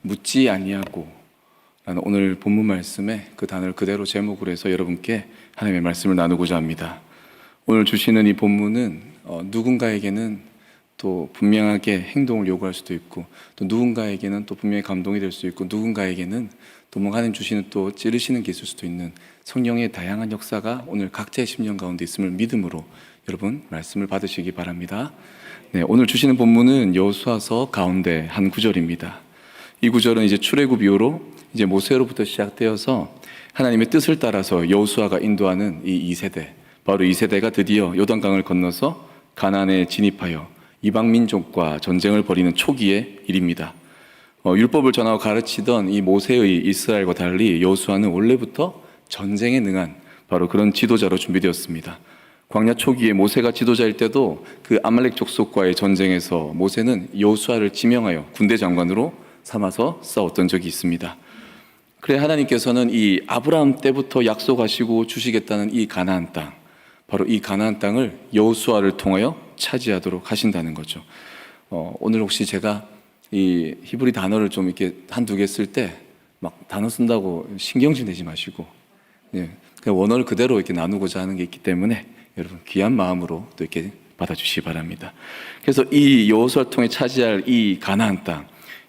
묻지 아니하고 라는 오늘 본문 말씀에 그 단어를 그대로 제목으로 해서 여러분께 하나님의 말씀을 나누고자 합니다. 오늘 주시는 이 본문은 누군가에게는 또 분명하게 행동을 요구할 수도 있고, 또 누군가에게는 또 분명히 감동이 될 수 있고, 누군가에게는 또 뭔가 하나님 주시는 또 찌르시는 게 있을 수도 있는 성령의 다양한 역사가 오늘 각자의 심령 가운데 있음을 믿음으로 여러분 말씀을 받으시기 바랍니다. 네, 오늘 주시는 본문은 여호수아서 가운데 한 구절입니다. 이 구절은 이제 출애굽 이후로 이제 모세로부터 시작되어서 하나님의 뜻을 따라서 여호수아가 인도하는 이 2세대, 바로 이 세대가 드디어 요단강을 건너서 가나안에 진입하여 이방 민족과 전쟁을 벌이는 초기의 일입니다. 율법을 전하고 가르치던 이 모세의 이스라엘과 달리 여호수아는 원래부터 전쟁에 능한 바로 그런 지도자로 준비되었습니다. 광야 초기에 모세가 지도자일 때도 그 아말렉 족속과의 전쟁에서 모세는 여호수아를 지명하여 군대 장관으로 삼아서 싸웠던 적이 있습니다. 그래 하나님께서는 이 아브라함 때부터 약속하시고 주시겠다는 이 가나안 땅, 바로 이 가나안 땅을 여호수아를 통하여 차지하도록 하신다는 거죠. 오늘 혹시 제가 이 히브리 단어를 좀 이렇게 한두 개 쓸 때 막 단어 쓴다고 신경질 내지 마시고, 그냥 원어를 그대로 이렇게 나누고자 하는 게 있기 때문에 여러분 귀한 마음으로 또 이렇게 받아주시기 바랍니다. 그래서 이 여호수아를 통해 차지할 이 가나안 땅,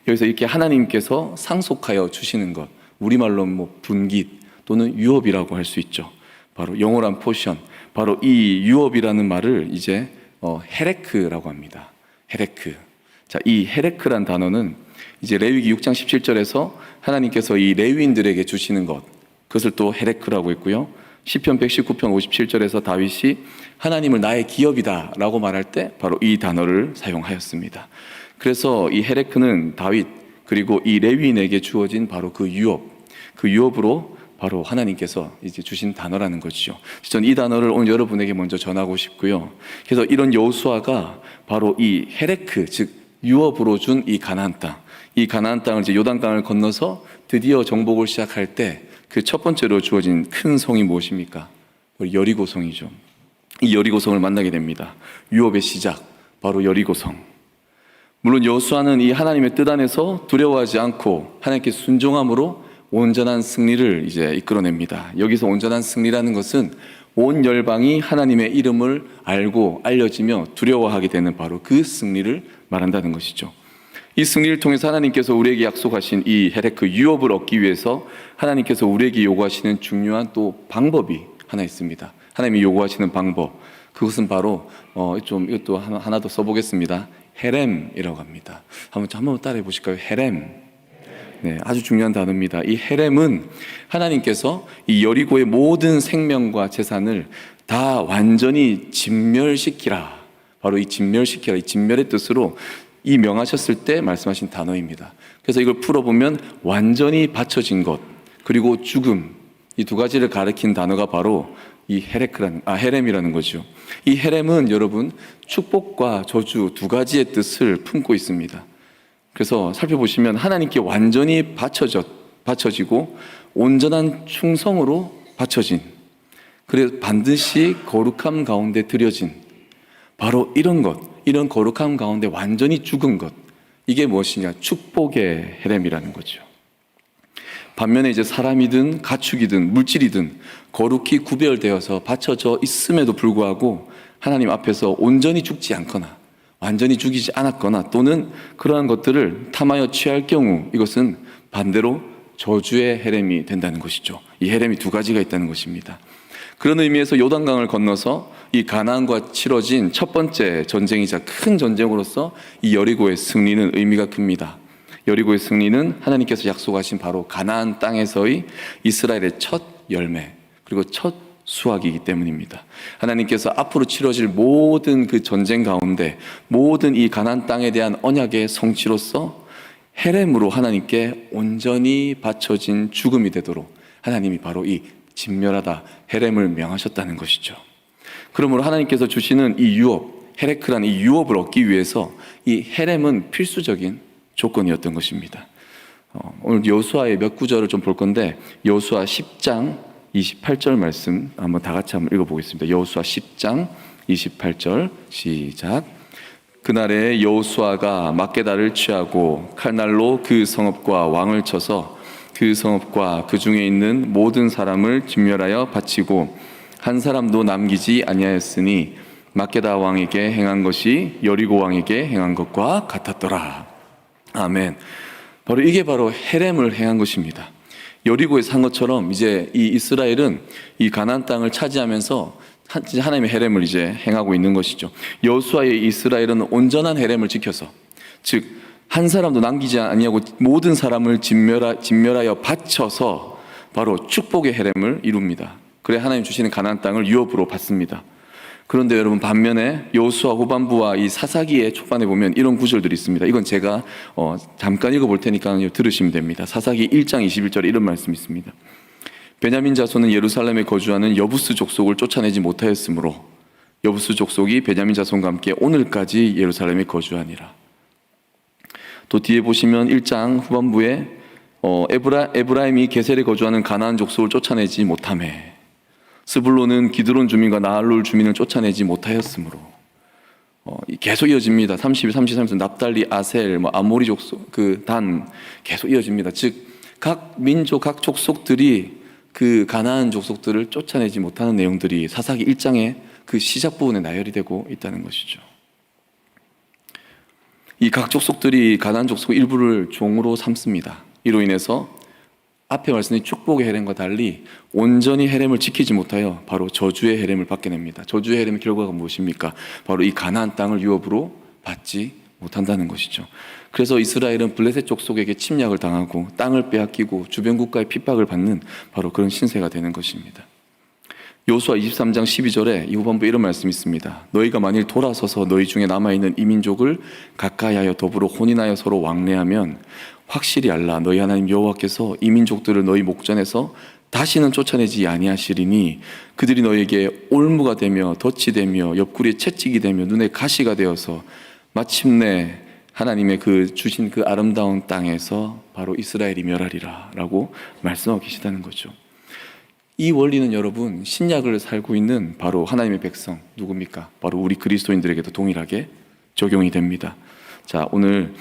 여기서 이렇게 하나님께서 상속하여 주시는 것, 우리말로 뭐 분깃 또는 유업이라고 할 수 있죠. 바로 영원한 포션, 바로 이 유업이라는 말을 이제 헤레크라고 합니다. 헤레크. 자, 이 헤레크란 단어는 이제 레위기 6장 17절에서 하나님께서 이 레위인들에게 주시는 것, 그것을 또 헤레크라고 했고요. 시편 119편 57절에서 다윗이 하나님을 나의 기업이다 라고 말할 때 바로 이 단어를 사용하였습니다. 그래서 이 헤레크는 다윗 그리고 이 레위인에게 주어진 바로 그 유업, 그 유업으로 바로 하나님께서 이제 주신 단어라는 것이죠. 저는 이 단어를 오늘 여러분에게 먼저 전하고 싶고요. 그래서 이런 여호수아가 바로 이 헤레크, 즉 유업으로 준 이 가나안 땅, 이 가나안 땅을 이제 요단강을 건너서 드디어 정복을 시작할 때 그 첫 번째로 주어진 큰 성이 무엇입니까? 우리 여리고성이죠. 이 여리고성을 만나게 됩니다. 유업의 시작, 바로 여리고성. 물론 여호수아는 이 하나님의 뜻 안에서 두려워하지 않고 하나님께 순종함으로 온전한 승리를 이제 이끌어냅니다. 여기서 온전한 승리라는 것은 온 열방이 하나님의 이름을 알고 알려지며 두려워하게 되는 바로 그 승리를 말한다는 것이죠. 이 승리를 통해서 하나님께서 우리에게 약속하신 이 헤레크 유업을 얻기 위해서 하나님께서 우리에게 요구하시는 중요한 또 방법이 하나 있습니다. 하나님이 요구하시는 방법, 그것은 바로 이것도 하나 더 써보겠습니다. 헤렘이라고 합니다. 한번 따라해 보실까요? 헤렘. 네, 아주 중요한 단어입니다. 이 헤렘은 하나님께서 이 여리고의 모든 생명과 재산을 다 완전히 진멸시키라. 바로 이 진멸시키라, 이 진멸의 뜻으로 이 명하셨을 때 말씀하신 단어입니다. 그래서 이걸 풀어보면 완전히 바쳐진 것, 그리고 죽음, 이 두 가지를 가리킨 단어가 바로 이 헤렘이라는 거죠. 이 헤렘은 여러분 축복과 저주 두 가지의 뜻을 품고 있습니다. 그래서 살펴보시면 하나님께 완전히 바쳐지고 온전한 충성으로 바쳐진, 그래서 반드시 거룩함 가운데 들여진 바로 이런 것, 이런 거룩함 가운데 완전히 죽은 것, 이게 무엇이냐? 축복의 헤렘이라는 거죠. 반면에 이제 사람이든 가축이든 물질이든 거룩히 구별되어서 바쳐져 있음에도 불구하고 하나님 앞에서 온전히 죽지 않거나 완전히 죽이지 않았거나 또는 그러한 것들을 탐하여 취할 경우 이것은 반대로 저주의 헤렘이 된다는 것이죠. 이 헤렘이 두 가지가 있다는 것입니다. 그런 의미에서 요단강을 건너서 이 가나안과 치러진 첫 번째 전쟁이자 큰 전쟁으로서 이 여리고의 승리는 의미가 큽니다. 여리고의 승리는 하나님께서 약속하신 바로 가나안 땅에서의 이스라엘의 첫 열매 그리고 첫 수확이기 때문입니다. 하나님께서 앞으로 치러질 모든 그 전쟁 가운데 모든 이 가나안 땅에 대한 언약의 성취로서 헤렘으로 하나님께 온전히 바쳐진 죽음이 되도록 하나님이 바로 이 진멸하다 헤렘을 명하셨다는 것이죠. 그러므로 하나님께서 주시는 이 유업, 헤레크라는 이 유업을 얻기 위해서 이 헤렘은 필수적인 조건이었던 것입니다. 오늘 여호수아의 몇 구절을 좀 볼 건데 여호수아 10장 28절 말씀 한번 다 같이 한번 읽어보겠습니다. 여호수아 10장 28절 시작. 그날에 여호수아가 막게다를 취하고 칼날로 그 성읍과 왕을 쳐서 그 성읍과 그 중에 있는 모든 사람을 진멸하여 바치고 한 사람도 남기지 아니하였으니 막게다 왕에게 행한 것이 여리고 왕에게 행한 것과 같았더라. 아멘. 바로 이게 바로 헤렘을 행한 것입니다. 여리고에서 한 것처럼 이제 이 이스라엘은 이 가나안 땅을 차지하면서 하나님의 헤렘을 이제 행하고 있는 것이죠. 여호수아의 이스라엘은 온전한 헤렘을 지켜서, 즉 한 사람도 남기지 아니하고 모든 사람을 진멸하여 바쳐서 바로 축복의 헤렘을 이룹니다. 그래 하나님 주시는 가나안 땅을 유업으로 받습니다. 그런데 여러분, 반면에 여호수아 후반부와 이 사사기의 초반에 보면 이런 구절들이 있습니다. 이건 제가 잠깐 읽어볼 테니까 들으시면 됩니다. 사사기 1장 21절에 이런 말씀이 있습니다. 베냐민 자손은 예루살렘에 거주하는 여부스 족속을 쫓아내지 못하였으므로 여부스 족속이 베냐민 자손과 함께 오늘까지 예루살렘에 거주하니라. 또 뒤에 보시면 1장 후반부에 에브라임이 게셀에 거주하는 가나안 족속을 쫓아내지 못하매 스불론은 기드론 주민과 나할롤 주민을 쫓아내지 못하였으므로, 계속 이어집니다. 32, 33절 납달리, 아셀, 아모리 족속, 단 계속 이어집니다. 즉 각 민족, 각 족속들이 그 가나안 족속들을 쫓아내지 못하는 내용들이 사사기 1장의 그 시작 부분에 나열이 되고 있다는 것이죠. 이 각 족속들이 가나안 족속 일부를 종으로 삼습니다. 이로 인해서 앞에 말씀드린 축복의 헤렘과 달리 온전히 헤렘을 지키지 못하여 바로 저주의 헤렘을 받게 됩니다. 저주의 헤렘의 결과가 무엇입니까? 바로 이 가나안 땅을 유업으로 받지 못한다는 것이죠. 그래서 이스라엘은 블레셋 족속에게 침략을 당하고 땅을 빼앗기고 주변 국가의 핍박을 받는 바로 그런 신세가 되는 것입니다. 여호수아 23장 12절에 이 후반부에 이런 말씀이 있습니다. 너희가 만일 돌아서서 너희 중에 남아있는 이 민족을 가까이하여 더불어 혼인하여 서로 왕래하면 확실히 알라. 너희 하나님 여호와께서 이 민족들을 너희 목전에서 다시는 쫓아내지 아니하시리니 그들이 너희에게 올무가 되며 덫이 되며 옆구리에 채찍이 되며 눈에 가시가 되어서 마침내 하나님의 주신 그 아름다운 땅에서 바로 이스라엘이 멸하리라 라고 말씀하고 계시다는 거죠. 이 원리는 여러분, 신약을 살고 있는 바로 하나님의 백성 누굽니까? 바로 우리 그리스도인들에게도 동일하게 적용이 됩니다. 자, 오늘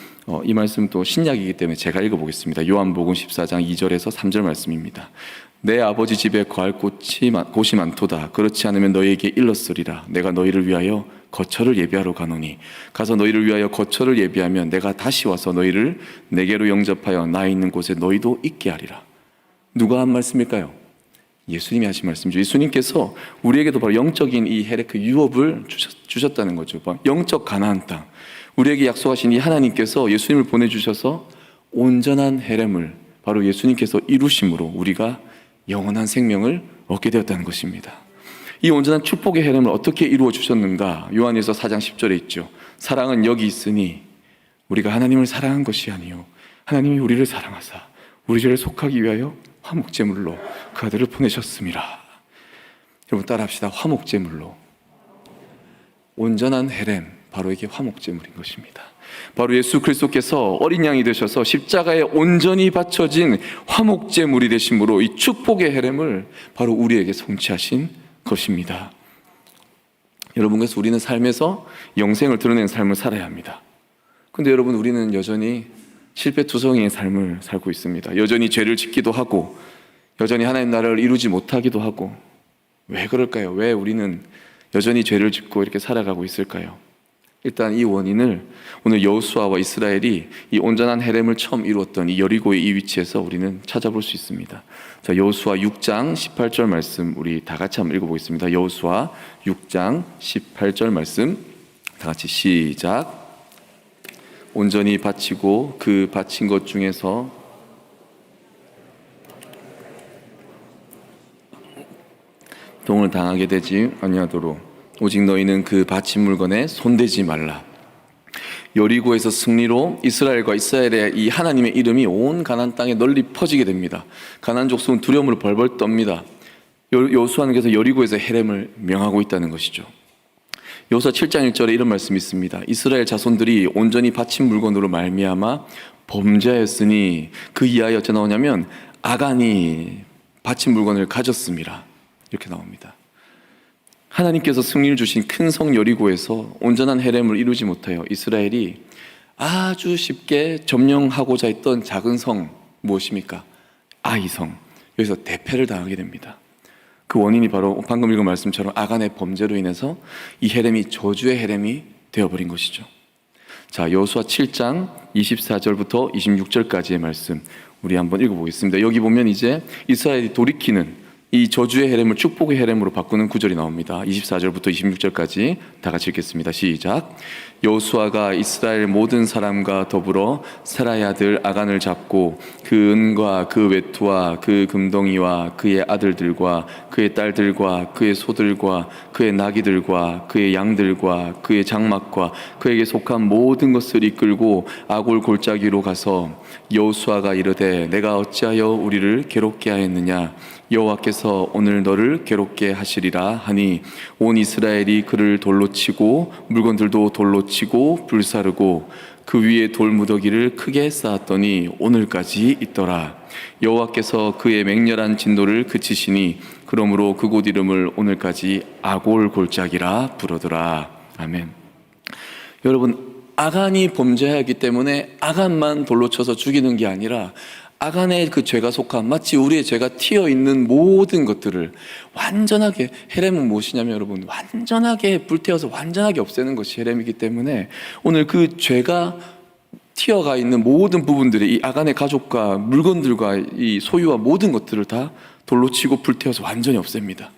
이 말씀 또 신약이기 때문에 제가 읽어보겠습니다. 요한복음 14장 2절에서 3절 말씀입니다. 내 아버지 집에 거할 곳이 많도다. 그렇지 않으면 너희에게 일렀으리라. 내가 너희를 위하여 거처를 예비하러 가노니 가서 너희를 위하여 거처를 예비하면 내가 다시 와서 너희를 내게로 영접하여 나 있는 곳에 너희도 있게 하리라. 누가 한 말씀일까요? 예수님이 하신 말씀이죠. 예수님께서 우리에게도 바로 영적인 이 헤레크 유업을 주셨다는 거죠. 영적 가나안 땅. 우리에게 약속하신 이 하나님께서 예수님을 보내주셔서 온전한 헤렘을 바로 예수님께서 이루심으로 우리가 영원한 생명을 얻게 되었다는 것입니다. 이 온전한 축복의 헤렘을 어떻게 이루어 주셨는가? 요한일서 4장 10절에 있죠. 사랑은 여기 있으니 우리가 하나님을 사랑한 것이 아니요 하나님이 우리를 사랑하사 우리 죄를 속하기 위하여 화목제물로 그 아들을 보내셨습니다. 여러분 따라합시다. 화목제물로. 온전한 헤렘, 바로 이게 화목제물인 것입니다. 바로 예수 그리스도께서 어린 양이 되셔서 십자가에 온전히 바쳐진 화목제물이 되심으로 이 축복의 헤렘을 바로 우리에게 성취하신 것입니다. 여러분, 그래서 우리는 삶에서 영생을 드러내는 삶을 살아야 합니다. 그런데 여러분, 우리는 여전히 실패투성이의 삶을 살고 있습니다. 여전히 죄를 짓기도 하고 여전히 하나님 나라를 이루지 못하기도 하고. 왜 그럴까요? 왜 우리는 여전히 죄를 짓고 이렇게 살아가고 있을까요? 일단 이 원인을 오늘 여호수아와 이스라엘이 이 온전한 헤렘을 처음 이루었던 이 여리고의 이 위치에서 우리는 찾아볼 수 있습니다. 자, 여호수아 6장 18절 말씀 우리 다 같이 한번 읽어보겠습니다. 여호수아 6장 18절 말씀 다 같이 시작. 온전히 바치고 그 바친 것 중에서 동을 당하게 되지 아니하도록 오직 너희는 그 바친 물건에 손대지 말라. 여리고에서 승리로 이스라엘과 이스라엘의 이 하나님의 이름이 온 가나안 땅에 널리 퍼지게 됩니다. 가나안 족속은 두려움을 벌벌 떱니다. 여호수아는 그래서 여리고에서 헤렘을 명하고 있다는 것이죠. 여호수아 7장 1절에 이런 말씀이 있습니다. 이스라엘 자손들이 온전히 바친 물건으로 말미암아 범죄하였으니 그 이하에 어째 나오냐면 아간이 바친 물건을 가졌습니다. 이렇게 나옵니다. 하나님께서 승리를 주신 큰 성 여리고에서 온전한 헤렘을 이루지 못하여 이스라엘이 아주 쉽게 점령하고자 했던 작은 성 무엇입니까? 아이성. 여기서 대패를 당하게 됩니다. 그 원인이 바로 방금 읽은 말씀처럼 아간의 범죄로 인해서 이 헤렘이 저주의 헤렘이 되어버린 것이죠. 자, 여호수아 7장 24절부터 26절까지의 말씀 우리 한번 읽어보겠습니다. 여기 보면 이제 이스라엘이 돌이키는 이 저주의 헤렘을 축복의 헤렘으로 바꾸는 구절이 나옵니다. 24절부터 26절까지 다 같이 읽겠습니다. 시작. 여호수아가 이스라엘 모든 사람과 더불어 세라의 아들 아간을 잡고 그 은과 그 외투와 그 금덩이와 그의 아들들과 그의 딸들과 그의 소들과 그의 나귀들과 그의 양들과 그의 장막과 그에게 속한 모든 것을 이끌고 아골 골짜기로 가서 여호수아가 이르되 내가 어찌하여 우리를 괴롭게 하였느냐 여호와께서 오늘 너를 괴롭게 하시리라 하니 온 이스라엘이 그를 돌로 치고 물건들도 돌로 치고 불사르고 그 위에 돌무더기를 크게 쌓았더니 오늘까지 있더라. 여호와께서 그의 맹렬한 진노를 그치시니 그러므로 그곳 이름을 오늘까지 아골 골짜기라 부르더라. 아멘. 여러분, 아간이 범죄하였기 때문에 아간만 돌로 쳐서 죽이는 게 아니라 아간의 그 죄가 속한 마치 우리의 죄가 튀어 있는 모든 것들을 완전하게, 헤렘은 무엇이냐면 여러분 완전하게 불태워서 완전하게 없애는 것이 헤렘이기 때문에 오늘 그 죄가 튀어가 있는 모든 부분들이 이 아간의 가족과 물건들과 이 소유와 모든 것들을 다 돌로 치고 불태워서 완전히 없앱니다.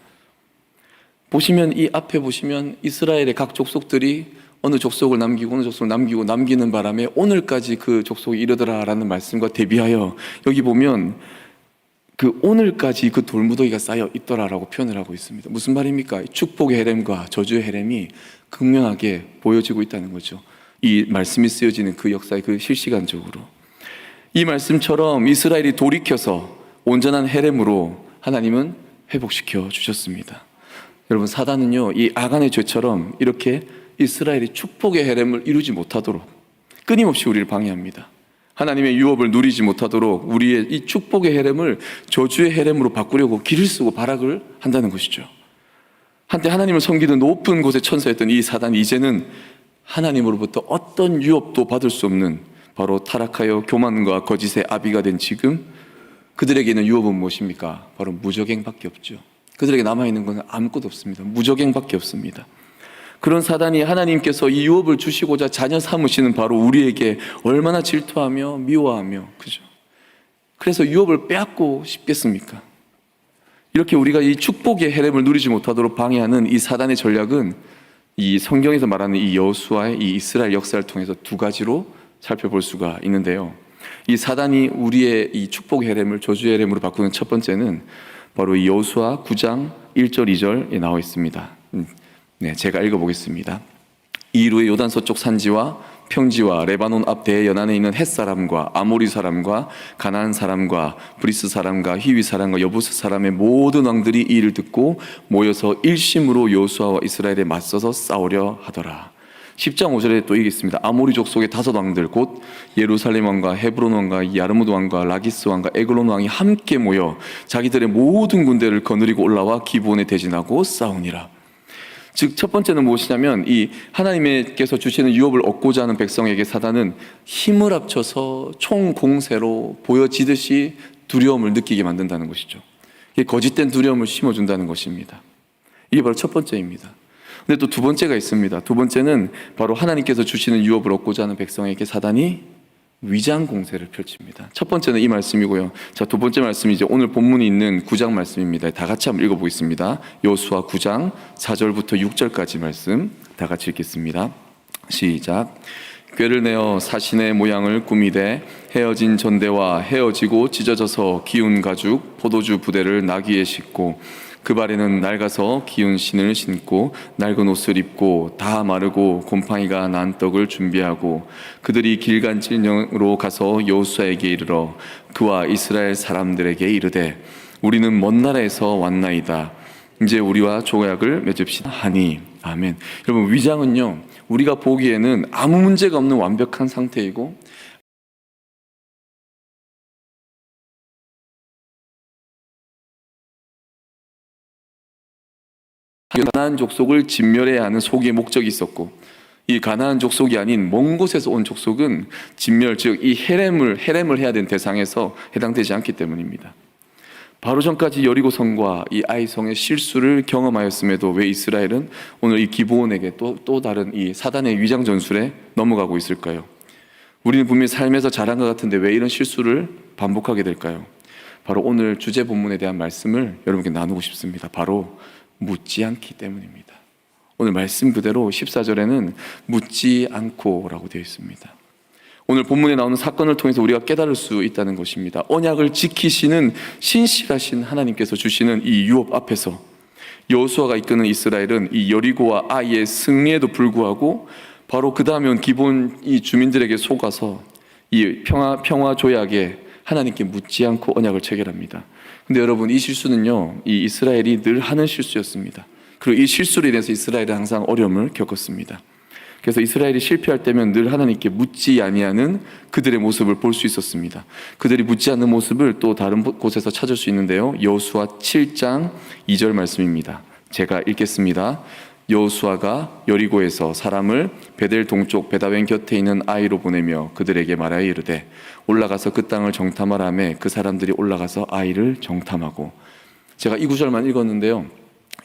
보시면 이 앞에 보시면 이스라엘의 각 족속들이 어느 족속을 남기고 어느 족속을 남기고 남기는 바람에 오늘까지 그 족속이 이르더라라는 말씀과 대비하여 여기 보면 그 오늘까지 그 돌무더기가 쌓여 있더라라고 표현을 하고 있습니다. 무슨 말입니까? 축복의 헤렘과 저주의 헤렘이 극명하게 보여지고 있다는 거죠. 이 말씀이 쓰여지는 그 역사의 그 실시간적으로 이 말씀처럼 이스라엘이 돌이켜서 온전한 헤렘으로 하나님은 회복시켜 주셨습니다. 여러분, 사단은요 이 아간의 죄처럼 이렇게 이스라엘이 축복의 헤렘을 이루지 못하도록 끊임없이 우리를 방해합니다. 하나님의 유업을 누리지 못하도록 우리의 이 축복의 헤렘을 저주의 헤렘으로 바꾸려고 길을 쓰고 발악을 한다는 것이죠. 한때 하나님을 섬기는 높은 곳의 천사였던 이 사단이 이제는 하나님으로부터 어떤 유업도 받을 수 없는 바로 타락하여 교만과 거짓의 아비가 된 지금 그들에게 있는 유업은 무엇입니까? 바로 무적행밖에 없죠. 그들에게 남아있는 것은 아무것도 없습니다. 무적행밖에 없습니다. 그런 사단이 하나님께서 이 유업을 주시고자 자녀 삼으시는 바로 우리에게 얼마나 질투하며 미워하며, 그죠? 그래서 유업을 빼앗고 싶겠습니까? 이렇게 우리가 이 축복의 헤렘을 누리지 못하도록 방해하는 이 사단의 전략은 이 성경에서 말하는 이 여호수아의 이 이스라엘 역사를 통해서 두 가지로 살펴볼 수가 있는데요. 이 사단이 우리의 이 축복의 헤렘을 저주의 헤렘으로 바꾸는 첫 번째는 바로 이 여호수아 9장 1절 2절에 나와 있습니다. 네, 제가 읽어보겠습니다. 이루의 요단 서쪽 산지와 평지와 레바논 앞 대해 연안에 있는 헷 사람과 아모리 사람과 가나안 사람과 브리스 사람과 히위 사람과 여부스 사람의 모든 왕들이 이 일을 듣고 모여서 일심으로 여호수아와 이스라엘에 맞서서 싸우려 하더라. 10장 5절에 또 읽겠습니다. 아모리족 속의 5 왕들 곧 예루살렘 왕과 헤브론 왕과 야르무드 왕과 라기스 왕과 에글론 왕이 함께 모여 자기들의 모든 군대를 거느리고 올라와 기브온에 대진하고 싸우니라. 즉 첫 번째는 무엇이냐면 이 하나님께서 주시는 유업을 얻고자 하는 백성에게 사단은 힘을 합쳐서 총공세로 보여지듯이 두려움을 느끼게 만든다는 것이죠. 이게 거짓된 두려움을 심어준다는 것입니다. 이게 바로 첫 번째입니다. 근데 또 두 번째가 있습니다. 두 번째는 바로 하나님께서 주시는 유업을 얻고자 하는 백성에게 사단이 위장 공세를 펼칩니다. 첫 번째는 이 말씀이고요. 자, 두 번째 말씀이 이제 오늘 본문이 있는 9장 말씀입니다. 다 같이 한번 읽어보겠습니다. 여호수아 9장 4절부터 6절까지 말씀 다 같이 읽겠습니다. 시작. 꾀를 내어 사신의 모양을 꾸미되 헤어진 전대와 헤어지고 찢어져서 기운 가죽 포도주 부대를 나귀에 싣고 그 발에는 낡아서 기운 신을 신고 낡은 옷을 입고 다 마르고 곰팡이가 난 떡을 준비하고 그들이 길간 진영으로 가서 여호수아에게 이르러 그와 이스라엘 사람들에게 이르되 우리는 먼 나라에서 왔나이다. 이제 우리와 조약을 맺읍시다 하니. 아멘. 여러분, 위장은요 우리가 보기에는 아무 문제가 없는 완벽한 상태이고 가나안 족속을 진멸해야 하는 소기의 목적이 있었고, 이 가나안 족속이 아닌 먼 곳에서 온 족속은 진멸, 즉 이 헤렘을 해야 되는 대상에서 해당되지 않기 때문입니다. 바로 전까지 여리고성과 이 아이성의 실수를 경험하였음에도 왜 이스라엘은 오늘 이 기브온에게 또 다른 이 사단의 위장 전술에 넘어가고 있을까요? 우리는 분명히 삶에서 잘한 것 같은데 왜 이런 실수를 반복하게 될까요? 바로 오늘 주제 본문에 대한 말씀을 여러분께 나누고 싶습니다. 바로 묻지 않기 때문입니다. 오늘 말씀 그대로 14절에는 묻지 않고라고 되어 있습니다. 오늘 본문에 나오는 사건을 통해서 우리가 깨달을 수 있다는 것입니다. 언약을 지키시는 신실하신 하나님께서 주시는 이 유업 앞에서 여호수아가 이끄는 이스라엘은 이 여리고와 아이의 승리에도 불구하고 바로 그 다음에 온 기본 이 주민들에게 속아서 이 평화 조약에 하나님께 묻지 않고 언약을 체결합니다. 근데 여러분, 이 실수는요, 이 이스라엘이 늘 하는 실수였습니다. 그리고 이 실수로 인해서 이스라엘은 항상 어려움을 겪었습니다. 그래서 이스라엘이 실패할 때면 늘 하나님께 묻지 아니하는 그들의 모습을 볼 수 있었습니다. 그들이 묻지 않는 모습을 또 다른 곳에서 찾을 수 있는데요, 여호수아 7장 2절 말씀입니다. 제가 읽겠습니다. 여호수아가 여리고에서 사람을 베델 동쪽 베다웬 곁에 있는 아이로 보내며 그들에게 말하여 이르되 올라가서 그 땅을 정탐하라매 그 사람들이 올라가서 아이를 정탐하고. 제가 이 구절만 읽었는데요,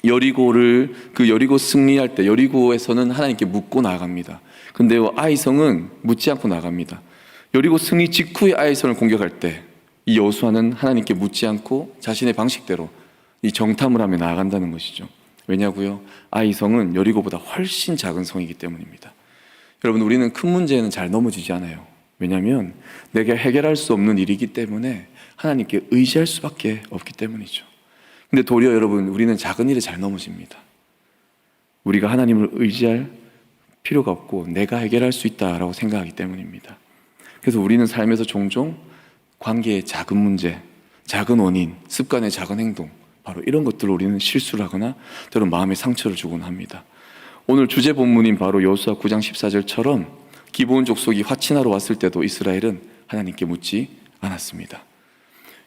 여리고 승리할 때 여리고에서는 하나님께 묻고 나아갑니다. 근데 아이성은 묻지 않고 나갑니다. 여리고 승리 직후에 아이성을 공격할 때 이 여호수아는 하나님께 묻지 않고 자신의 방식대로 이 정탐을 하며 나아간다는 것이죠. 왜냐고요? 아이성은 여리고보다 훨씬 작은 성이기 때문입니다. 여러분, 우리는 큰 문제에는 잘 넘어지지 않아요. 왜냐하면 내가 해결할 수 없는 일이기 때문에 하나님께 의지할 수밖에 없기 때문이죠. 근데 도리어 여러분, 우리는 작은 일에 잘 넘어집니다. 우리가 하나님을 의지할 필요가 없고 내가 해결할 수 있다라고 생각하기 때문입니다. 그래서 우리는 삶에서 종종 관계의 작은 문제, 작은 원인, 습관의 작은 행동, 바로 이런 것들을 우리는 실수를 하거나 때로는 마음의 상처를 주곤 합니다. 오늘 주제 본문인 바로 여호수아 9장 14절처럼 기브온 족속이 화친하러 왔을 때도 이스라엘은 하나님께 묻지 않았습니다.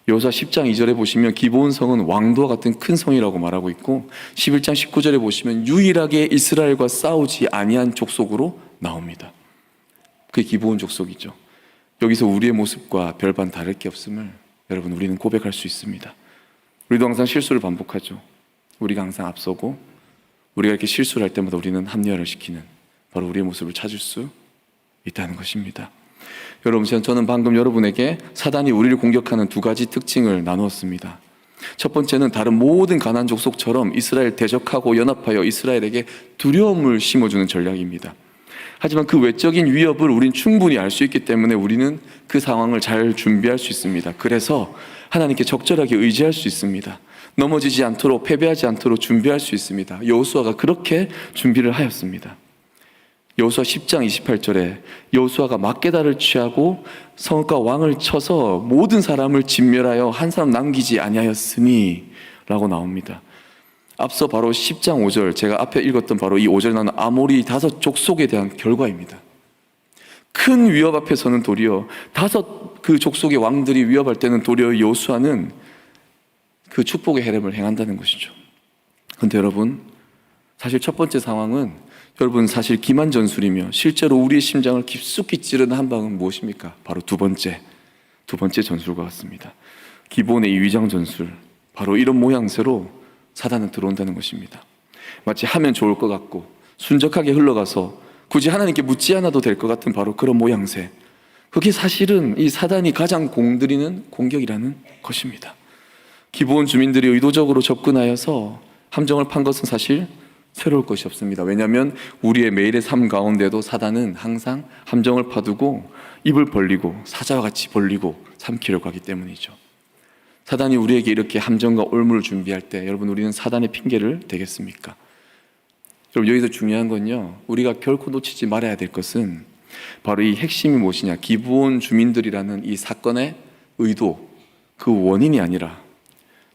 여호수아 10장 2절에 보시면 기브온 성은 왕도와 같은 큰 성이라고 말하고 있고, 11장 19절에 보시면 유일하게 이스라엘과 싸우지 아니한 족속으로 나옵니다. 그게 기브온 족속이죠. 여기서 우리의 모습과 별반 다를 게 없음을 여러분, 우리는 고백할 수 있습니다. 우리도 항상 실수를 반복하죠. 우리가 항상 앞서고 우리가 이렇게 실수를 할 때마다 우리는 합리화를 시키는 바로 우리의 모습을 찾을 수 있다는 것입니다. 여러분, 저는 방금 여러분에게 사단이 우리를 공격하는 두 가지 특징을 나누었습니다. 첫 번째는 다른 모든 가나안 족속처럼 이스라엘 대적하고 연합하여 이스라엘에게 두려움을 심어주는 전략입니다. 하지만 그 외적인 위협을 우린 충분히 알 수 있기 때문에 우리는 그 상황을 잘 준비할 수 있습니다. 그래서 하나님께 적절하게 의지할 수 있습니다. 넘어지지 않도록, 패배하지 않도록 준비할 수 있습니다. 여호수아가 그렇게 준비를 하였습니다. 여호수아 10장 28절에 여호수아가 막게다를 취하고 성읍과 왕을 쳐서 모든 사람을 진멸하여 한 사람 남기지 아니하였으니 라고 나옵니다. 앞서 바로 10장 5절, 제가 앞에 읽었던 바로 이 5절에 나오는 아모리 5 족속에 대한 결과입니다. 큰 위협 앞에서는 도리어 5 그 족속의 왕들이 위협할 때는 도리어 여호수아는 그 축복의 헤렘을 행한다는 것이죠. 그런데 여러분, 사실 첫 번째 상황은 여러분 사실 기만 전술이며 실제로 우리의 심장을 깊숙이 찌르는 한 방은 무엇입니까? 바로 두 번째 전술과 같습니다. 기본의 이 위장 전술, 바로 이런 모양새로 사단은 들어온다는 것입니다. 마치 하면 좋을 것 같고 순적하게 흘러가서 굳이 하나님께 묻지 않아도 될 것 같은 바로 그런 모양새, 그게 사실은 이 사단이 가장 공들이는 공격이라는 것입니다. 기브온 주민들이 의도적으로 접근하여서 함정을 판 것은 사실 새로울 것이 없습니다. 왜냐하면 우리의 매일의 삶 가운데도 사단은 항상 함정을 파두고 입을 벌리고 사자와 같이 벌리고 삼키려고 하기 때문이죠. 사단이 우리에게 이렇게 함정과 올무를 준비할 때 여러분, 우리는 사단의 핑계를 대겠습니까? 여러분, 여기서 중요한 건요, 우리가 결코 놓치지 말아야 될 것은 바로 이 핵심이 무엇이냐, 기브온 주민들이라는 이 사건의 의도, 그 원인이 아니라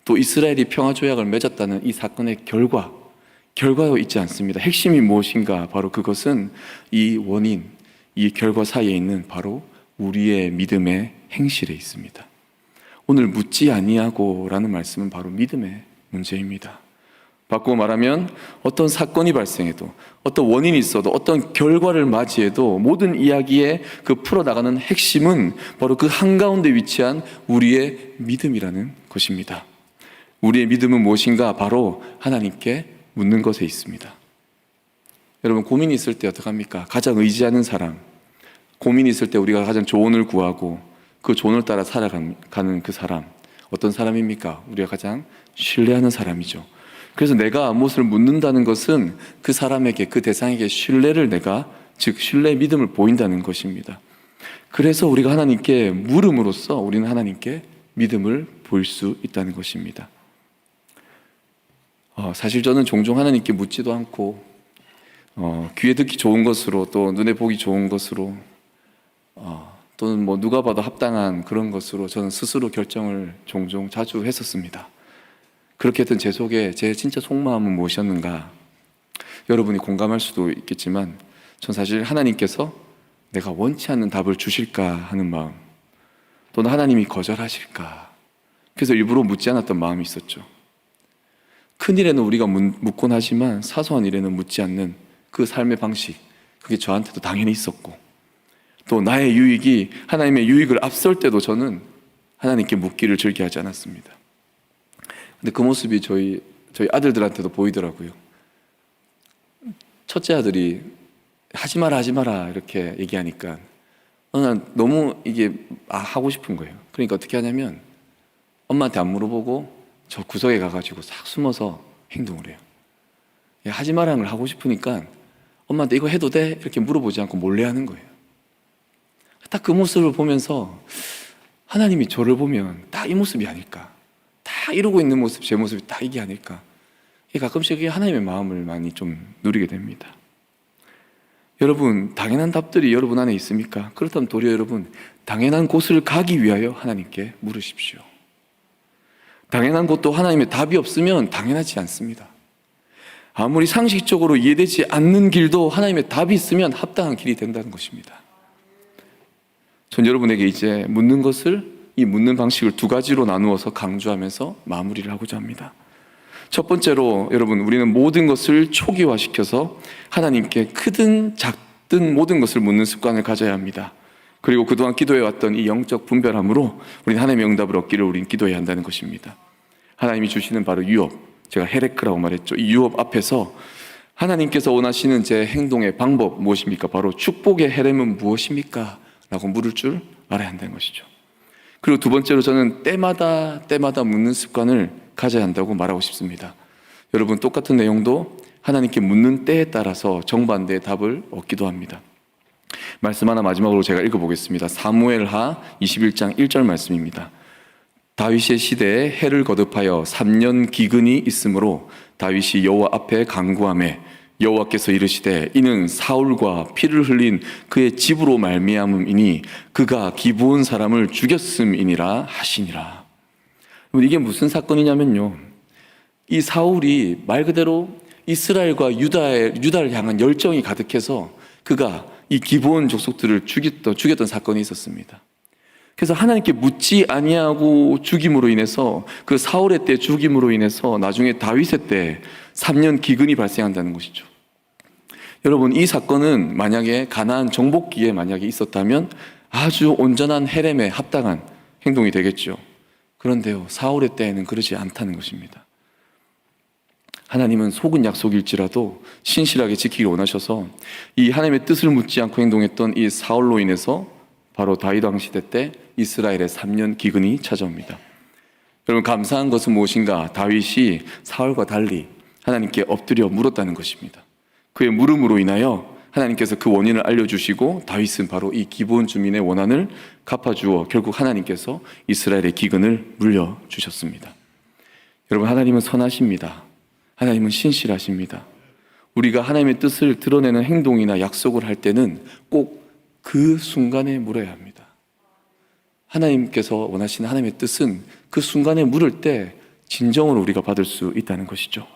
또 이스라엘이 평화조약을 맺었다는 이 사건의 결과가 있지 않습니다. 핵심이 무엇인가? 바로 그것은 이 원인, 이 결과 사이에 있는 바로 우리의 믿음의 행실에 있습니다. 오늘 묻지 아니하고 라는 말씀은 바로 믿음의 문제입니다. 바꾸고 말하면 어떤 사건이 발생해도, 어떤 원인이 있어도, 어떤 결과를 맞이해도 모든 이야기의 그 풀어나가는 핵심은 바로 그 한가운데 위치한 우리의 믿음이라는 것입니다. 우리의 믿음은 무엇인가? 바로 하나님께 묻는 것에 있습니다. 여러분, 고민이 있을 때 어떡합니까? 가장 의지하는 사람, 고민이 있을 때 우리가 가장 조언을 구하고 그 조언을 따라 살아가는 그 사람, 어떤 사람입니까? 우리가 가장 신뢰하는 사람이죠. 그래서 내가 무엇을 묻는다는 것은 그 사람에게, 그 대상에게 신뢰를 즉 신뢰의 믿음을 보인다는 것입니다. 그래서 우리가 하나님께 물음으로써 우리는 하나님께 믿음을 보일 수 있다는 것입니다. 사실 저는 종종 하나님께 묻지도 않고 귀에 듣기 좋은 것으로, 또 눈에 보기 좋은 것으로, 또는 뭐 누가 봐도 합당한 그런 것으로 저는 스스로 결정을 종종 자주 했었습니다. 그렇게 했던 제 속에 제 진짜 속마음은 무엇이었는가? 여러분이 공감할 수도 있겠지만 전 사실 하나님께서 내가 원치 않는 답을 주실까 하는 마음, 또는 하나님이 거절하실까, 그래서 일부러 묻지 않았던 마음이 있었죠. 큰일에는 우리가 묻곤 하지만 사소한 일에는 묻지 않는 그 삶의 방식, 그게 저한테도 당연히 있었고, 또 나의 유익이 하나님의 유익을 앞설 때도 저는 하나님께 묻기를 즐겨하지 않았습니다. 근데 그 모습이 저희 아들들한테도 보이더라고요. 첫째 아들이 하지 마라 이렇게 얘기하니까 난 너무 이게 하고 싶은 거예요. 그러니까 어떻게 하냐면 엄마한테 안 물어보고 저 구석에 가가지고 싹 숨어서 행동을 해요. 하지 마라는 걸 하고 싶으니까 엄마한테 이거 해도 돼? 이렇게 물어보지 않고 몰래 하는 거예요. 딱 그 모습을 보면서 하나님이 저를 보면 딱 이 모습이 아닐까, 딱 이러고 있는 모습, 제 모습이 딱 이게 아닐까, 가끔씩 하나님의 마음을 많이 좀 누리게 됩니다. 여러분, 당연한 답들이 여러분 안에 있습니까? 그렇다면 도리어 여러분, 당연한 곳을 가기 위하여 하나님께 물으십시오. 당연한 곳도 하나님의 답이 없으면 당연하지 않습니다. 아무리 상식적으로 이해되지 않는 길도 하나님의 답이 있으면 합당한 길이 된다는 것입니다. 전 여러분에게 이제 묻는 것을, 이 묻는 방식을 두 가지로 나누어서 강조하면서 마무리를 하고자 합니다. 첫 번째로 여러분, 우리는 모든 것을 초기화시켜서 하나님께 크든 작든 모든 것을 묻는 습관을 가져야 합니다. 그리고 그동안 기도해왔던 이 영적 분별함으로 우리는 하나님의 응답을 얻기를 우리는 기도해야 한다는 것입니다. 하나님이 주시는 바로 유업, 제가 헤레크라고 말했죠. 이 유업 앞에서 하나님께서 원하시는 제 행동의 방법 무엇입니까? 바로 축복의 헤렘은 무엇입니까? 라고 물을 줄 알아야 한다는 것이죠. 그리고 두 번째로 저는 때마다 묻는 습관을 가져야 한다고 말하고 싶습니다. 여러분, 똑같은 내용도 하나님께 묻는 때에 따라서 정반대의 답을 얻기도 합니다. 말씀 하나 마지막으로 제가 읽어보겠습니다. 사무엘하 21장 1절 말씀입니다. 다윗의 시대에 해를 거듭하여 3년 기근이 있으므로 다윗이 여호와 앞에 간구하매 여호와께서 이르시되 이는 사울과 피를 흘린 그의 집으로 말미암음이니 그가 기브온 사람을 죽였음이니라 하시니라. 이게 무슨 사건이냐면요, 이 사울이 말 그대로 이스라엘과 유다를 향한 열정이 가득해서 그가 이 기브온 족속들을 죽였던 사건이 있었습니다. 그래서 하나님께 묻지 아니하고 죽임으로 인해서, 그 사울의 때 죽임으로 인해서 나중에 다윗의 때 3년 기근이 발생한다는 것이죠. 여러분, 이 사건은 만약에 가나안 정복기에 만약에 있었다면 아주 온전한 헤렘에 합당한 행동이 되겠죠. 그런데요, 사울의 때에는 그러지 않다는 것입니다. 하나님은 속은 약속일지라도 신실하게 지키기 원하셔서 이 하나님의 뜻을 묻지 않고 행동했던 이 사울로 인해서 바로 다윗 왕 시대 때 이스라엘의 3년 기근이 찾아옵니다. 여러분, 감사한 것은 무엇인가? 다윗이 사울과 달리 하나님께 엎드려 물었다는 것입니다. 그의 물음으로 인하여 하나님께서 그 원인을 알려주시고 다윗은 바로 이 기브온 주민의 원한을 갚아주어 결국 하나님께서 이스라엘의 기근을 물려주셨습니다. 여러분, 하나님은 선하십니다. 하나님은 신실하십니다. 우리가 하나님의 뜻을 드러내는 행동이나 약속을 할 때는 꼭 그 순간에 물어야 합니다. 하나님께서 원하시는 하나님의 뜻은 그 순간에 물을 때 진정으로 우리가 받을 수 있다는 것이죠.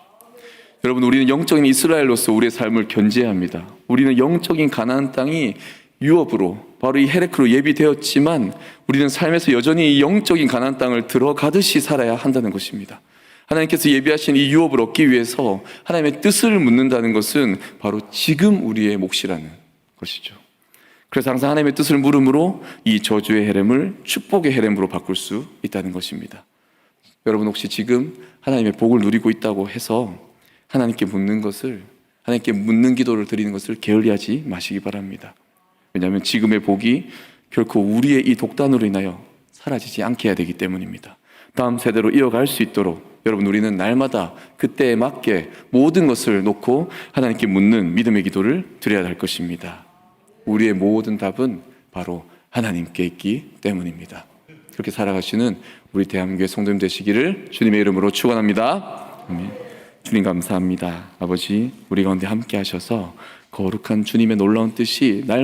여러분, 우리는 영적인 이스라엘로서 우리의 삶을 견제해야 합니다. 우리는 영적인 가나안 땅이 유업으로, 바로 이 헤레크로 예비되었지만 우리는 삶에서 여전히 이 영적인 가나안 땅을 들어가듯이 살아야 한다는 것입니다. 하나님께서 예비하신 이 유업을 얻기 위해서 하나님의 뜻을 묻는다는 것은 바로 지금 우리의 몫이라는 것이죠. 그래서 항상 하나님의 뜻을 물음으로 이 저주의 헤렘을 축복의 헤렘으로 바꿀 수 있다는 것입니다. 여러분 혹시 지금 하나님의 복을 누리고 있다고 해서 하나님께 묻는 것을, 하나님께 묻는 기도를 드리는 것을 게을리하지 마시기 바랍니다. 왜냐하면 지금의 복이 결코 우리의 이 독단으로 인하여 사라지지 않게 해야 되기 때문입니다. 다음 세대로 이어갈 수 있도록 여러분, 우리는 날마다 그때에 맞게 모든 것을 놓고 하나님께 묻는 믿음의 기도를 드려야 할 것입니다. 우리의 모든 답은 바로 하나님께 있기 때문입니다. 그렇게 살아가시는 우리 대한민국의 성도님 되시기를 주님의 이름으로 축원합니다. 아멘. 주님 감사합니다. 아버지, 우리 가운데 함께 하셔서 거룩한 주님의 놀라운 뜻이 날